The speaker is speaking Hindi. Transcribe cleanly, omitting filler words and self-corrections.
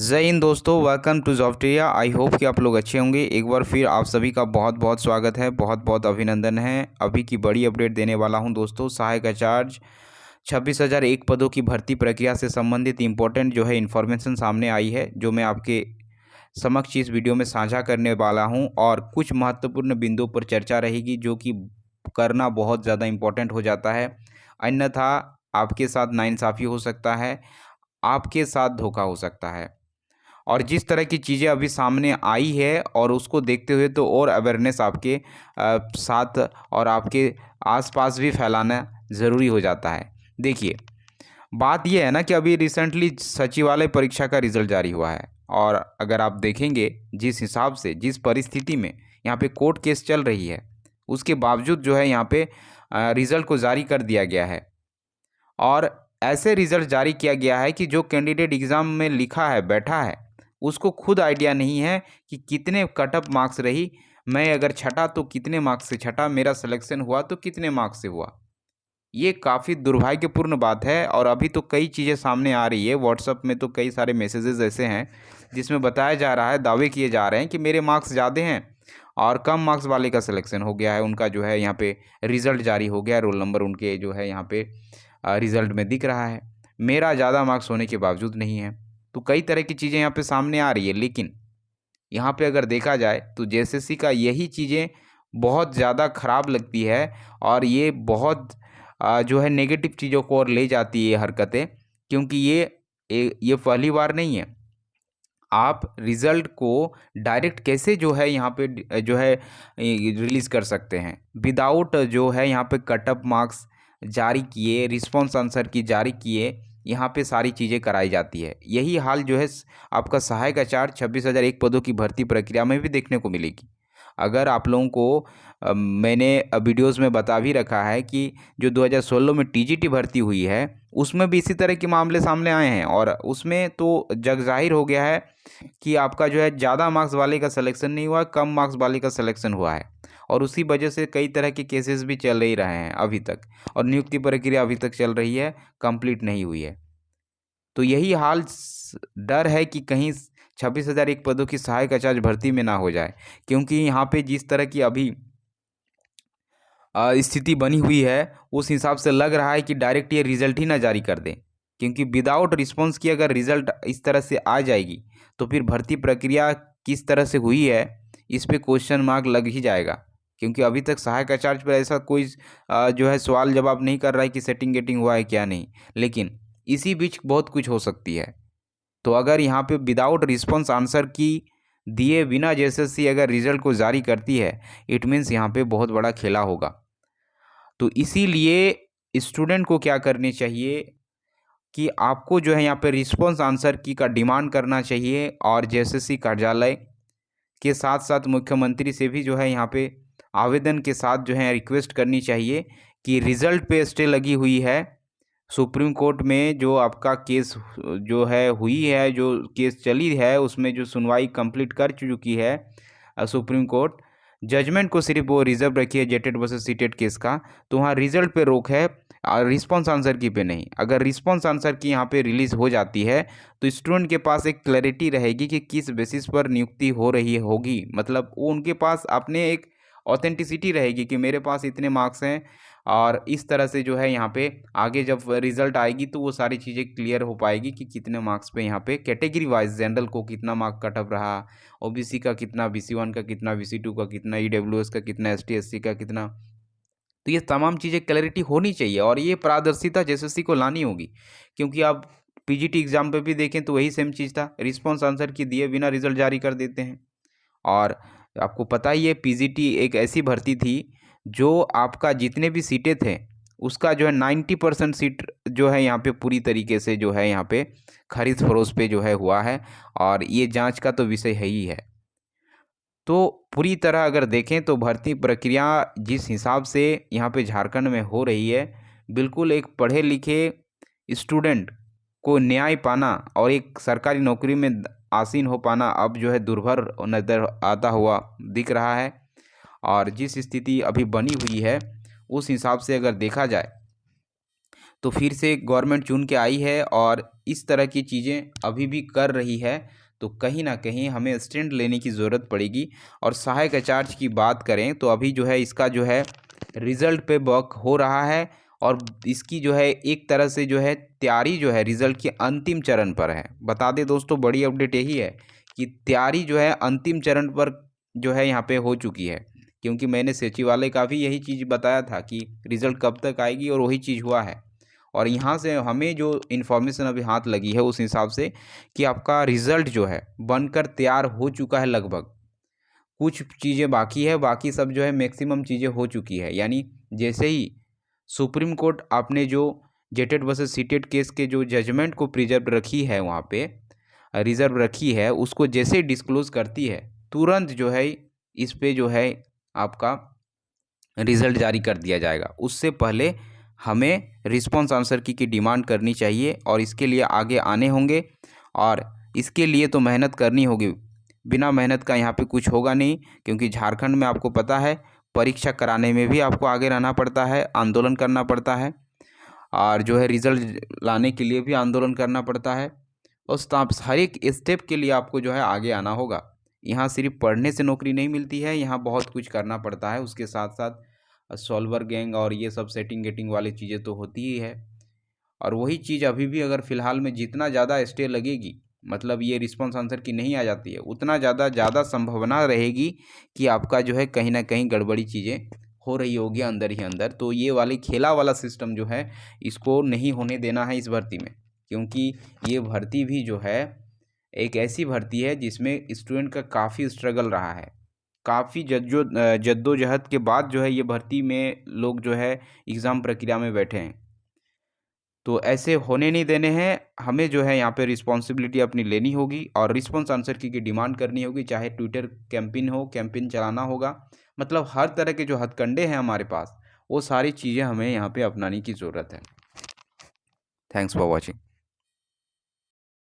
जय हिंद दोस्तों, वेलकम टू जॉफ्टेरिया। आई होप कि आप लोग अच्छे होंगे। एक बार फिर आप सभी का बहुत बहुत स्वागत है, बहुत बहुत अभिनंदन है। अभी की बड़ी अपडेट देने वाला हूं दोस्तों। सहायक आचार्य 26,001 पदों की भर्ती प्रक्रिया से संबंधित इंपॉर्टेंट जो है इन्फॉर्मेशन सामने आई है, जो मैं आपके समक्ष इस वीडियो में साझा करने वाला हूं। और कुछ महत्वपूर्ण बिंदुओं पर चर्चा रहेगी, जो कि करना बहुत ज़्यादा इम्पोर्टेंट हो जाता है। अन्यथा आपके साथ नाइंसाफ़ी हो सकता है, आपके साथ धोखा हो सकता है। और जिस तरह की चीज़ें अभी सामने आई है, और उसको देखते हुए तो और अवेयरनेस आपके साथ और आपके आसपास भी फैलाना ज़रूरी हो जाता है। देखिए, बात यह है ना कि अभी रिसेंटली सचिवालय परीक्षा का रिज़ल्ट जारी हुआ है, और अगर आप देखेंगे जिस हिसाब से, जिस परिस्थिति में यहाँ पे कोर्ट केस चल रही है, उसके बावजूद जो है यहाँ पे रिज़ल्ट को जारी कर दिया गया है। और ऐसे रिज़ल्ट जारी किया गया है कि जो कैंडिडेट एग्ज़ाम में लिखा है, बैठा है, उसको खुद आइडिया नहीं है कि कितने कट ऑफ मार्क्स रही, मैं अगर छटा तो कितने मार्क्स से छटा, मेरा सिलेक्शन हुआ तो कितने मार्क्स से हुआ। ये काफ़ी दुर्भाग्यपूर्ण बात है। और अभी तो कई चीज़ें सामने आ रही है। व्हाट्सएप में तो कई सारे मैसेजेस ऐसे हैं जिसमें बताया जा रहा है, दावे किए जा रहे हैं कि मेरे मार्क्स ज़्यादा हैं और कम मार्क्स वाले का सिलेक्शन हो गया है, उनका जो है यहाँ पे रिज़ल्ट जारी हो गया, रोल नंबर उनके जो है यहाँ पे रिज़ल्ट में दिख रहा है, मेरा ज़्यादा मार्क्स होने के बावजूद नहीं है। तो कई तरह की चीज़ें यहाँ पे सामने आ रही है। लेकिन यहाँ पे अगर देखा जाए तो जेएसएससी का यही चीज़ें बहुत ज़्यादा ख़राब लगती है, और ये बहुत जो है नेगेटिव चीज़ों को और ले जाती है ये हरकतें। क्योंकि ये पहली बार नहीं है। आप रिज़ल्ट को डायरेक्ट कैसे जो है यहाँ पे जो है रिलीज़ कर सकते हैं, विदाउट जो है यहाँ पे कट ऑफ मार्क्स जारी किए, रिस्पॉन्स आंसर की जारी किए, यहाँ पे सारी चीज़ें कराई जाती है। यही हाल जो है आपका सहायक आचार्य 26,001 पदों की भर्ती प्रक्रिया में भी देखने को मिलेगी। अगर आप लोगों को मैंने वीडियोज़ में बता भी रखा है कि जो 2016 में टीजीटी भर्ती हुई है, उसमें भी इसी तरह के मामले सामने आए हैं, और उसमें तो जग ज़ाहिर हो गया है कि आपका जो है ज़्यादा मार्क्स वाले का सिलेक्शन नहीं हुआ, कम मार्क्स वाले का सिलेक्शन हुआ है। और उसी वजह से कई तरह के केसेस भी चल ही रहे हैं अभी तक, और नियुक्ति प्रक्रिया अभी तक चल रही है, कंप्लीट नहीं हुई है। तो यही हाल डर है कि कहीं 26,001 पदों की सहायक आचार्य भर्ती में ना हो जाए। क्योंकि यहाँ पे जिस तरह की अभी स्थिति बनी हुई है, उस हिसाब से लग रहा है कि डायरेक्ट ये रिज़ल्ट ही ना जारी कर दें। क्योंकि विदाउट रिस्पॉन्स की अगर रिज़ल्ट इस तरह से आ जाएगी, तो फिर भर्ती प्रक्रिया किस तरह से हुई है, इस पे क्वेश्चन मार्क लग ही जाएगा। क्योंकि अभी तक सहायक आचार्य पर ऐसा कोई जो है सवाल जवाब नहीं कर रहा है कि सेटिंग गेटिंग हुआ है क्या नहीं। लेकिन इसी बीच बहुत कुछ हो सकती है। तो अगर यहाँ पे विदाउट रिस्पॉन्स आंसर की दिए बिना जेएसएससी अगर रिज़ल्ट को जारी करती है, इट मीन्स यहाँ पे बहुत बड़ा खेला होगा। तो इसीलिए स्टूडेंट को क्या करनी चाहिए कि आपको जो है यहाँ पे रिस्पॉन्स आंसर की का डिमांड करना चाहिए, और जेएसएससी कार्यालय के साथ साथ मुख्यमंत्री से भी जो है यहाँ पे आवेदन के साथ जो है रिक्वेस्ट करनी चाहिए कि रिज़ल्ट पे स्टे लगी हुई है। सुप्रीम कोर्ट में जो आपका केस जो है हुई है, जो केस चली है, उसमें जो सुनवाई कंप्लीट कर चुकी है सुप्रीम कोर्ट, जजमेंट को सिर्फ वो रिजर्व रखी है जेटेड वर्सेस सीटेड केस का। तो वहाँ रिजल्ट पे रोक है, और रिस्पॉन्स आंसर की पे नहीं। अगर रिस्पॉन्स आंसर की यहाँ पे रिलीज़ हो जाती है, तो स्टूडेंट के पास एक क्लैरिटी रहेगी कि किस बेसिस पर नियुक्ति हो रही होगी। मतलब वो उनके पास अपने एक ऑथेंटिसिटी रहेगी कि मेरे पास इतने मार्क्स हैं, और इस तरह से जो है यहाँ पे आगे जब रिज़ल्ट आएगी तो वो सारी चीज़ें क्लियर हो पाएगी कि कितने मार्क्स पे यहाँ पे कैटेगरी वाइज जनरल को कितना मार्क कट ऑफ रहा, ओबीसी का कितना, बीसी 1 का कितना, बीसी 2 का कितना, ईडब्ल्यूएस का कितना, एसटी एससी का कितना। तो ये तमाम चीज़ें क्लैरिटी होनी चाहिए, और ये पारदर्शिता जेएसएससी को लानी होगी। क्योंकि आप पीजीटी एग्जाम पे भी देखें तो वही सेम चीज़ था, रिस्पॉन्स आंसर की दिए बिना रिजल्ट जारी कर देते हैं। और आपको पता ही है, पीजीटी एक ऐसी भर्ती थी जो आपका जितने भी सीटें थे, उसका जो है 90% सीट जो है यहाँ पे पूरी तरीके से जो है यहाँ पे खरीद फरोश पे जो है हुआ है, और ये जांच का तो विषय है ही है। तो पूरी तरह अगर देखें तो भर्ती प्रक्रिया जिस हिसाब से यहाँ पे झारखंड में हो रही है, बिल्कुल एक पढ़े लिखे स्टूडेंट को न्याय पाना और एक सरकारी नौकरी में आसीन हो पाना अब जो है दुर्भर नज़र आता हुआ दिख रहा है। और जिस स्थिति अभी बनी हुई है, उस हिसाब से अगर देखा जाए तो फिर से गवर्नमेंट चुन के आई है और इस तरह की चीज़ें अभी भी कर रही है, तो कहीं ना कहीं हमें स्टैंड लेने की ज़रूरत पड़ेगी। और सहायक आचार्य की बात करें तो अभी जो है इसका जो है रिज़ल्ट पे वर्क हो रहा है और इसकी जो है एक तरह से जो है तैयारी जो है रिज़ल्ट के अंतिम चरण पर है। बता दें दोस्तों, बड़ी अपडेट यही है कि तैयारी जो है अंतिम चरण पर जो है यहाँ पे हो चुकी है, क्योंकि मैंने सचिवालय का भी यही चीज़ बताया था कि रिज़ल्ट कब तक आएगी और वही चीज़ हुआ है। और यहाँ से हमें जो इन्फॉर्मेशन अभी हाथ लगी है उस हिसाब से कि आपका रिज़ल्ट जो है बनकर तैयार हो चुका है लगभग। कुछ चीज़ें बाकी है, बाकी सब जो है मैक्सिमम चीज़ें हो चुकी है। यानी जैसे ही सुप्रीम कोर्ट आपने जो जेटेड वर्सेस सीटेड केस के जो जजमेंट को प्रिजर्व रखी है, वहाँ पे रिज़र्व रखी है, उसको जैसे ही डिस्क्लोज़ करती है तुरंत जो है इस पे जो है आपका रिज़ल्ट जारी कर दिया जाएगा। उससे पहले हमें रिस्पॉन्स आंसर की डिमांड करनी चाहिए और इसके लिए आगे आने होंगे और इसके लिए तो मेहनत करनी होगी। बिना मेहनत का यहाँ पे कुछ होगा नहीं, क्योंकि झारखंड में आपको पता है परीक्षा कराने में भी आपको आगे रहना पड़ता है, आंदोलन करना पड़ता है और जो है रिज़ल्ट लाने के लिए भी आंदोलन करना पड़ता है। उस हर एक स्टेप के लिए आपको जो है आगे आना होगा। यहाँ सिर्फ पढ़ने से नौकरी नहीं मिलती है, यहाँ बहुत कुछ करना पड़ता है। उसके साथ साथ सॉल्वर गैंग और ये सब सेटिंग गेटिंग वाली चीज़ें तो होती ही है। और वही चीज़ अभी भी अगर फ़िलहाल में जितना ज़्यादा स्टे लगेगी, मतलब ये रिस्पॉन्स आंसर की नहीं आ जाती है, उतना ज़्यादा संभावना रहेगी कि आपका जो है कहीं ना कहीं गड़बड़ी चीज़ें हो रही होगी अंदर ही अंदर। तो ये वाली खेला वाला सिस्टम जो है इसको नहीं होने देना है इस भर्ती में, क्योंकि ये भर्ती भी जो है एक ऐसी भर्ती है जिसमें स्टूडेंट का काफ़ी स्ट्रगल रहा है। काफ़ी जद्दोजहद के बाद जो है ये भर्ती में लोग जो है एग्ज़ाम प्रक्रिया में बैठे हैं। तो ऐसे होने नहीं देने हैं। हमें जो है यहाँ पे रिस्पॉन्सिबिलिटी अपनी लेनी होगी और रिस्पॉन्स आंसर की डिमांड करनी होगी। चाहे ट्विटर कैंपेन हो, कैंपेन चलाना होगा, मतलब हर तरह के जो हथकंडे हैं हमारे पास, वो सारी चीज़ें हमें यहाँ पे अपनाने की ज़रूरत है। Thanks for watching.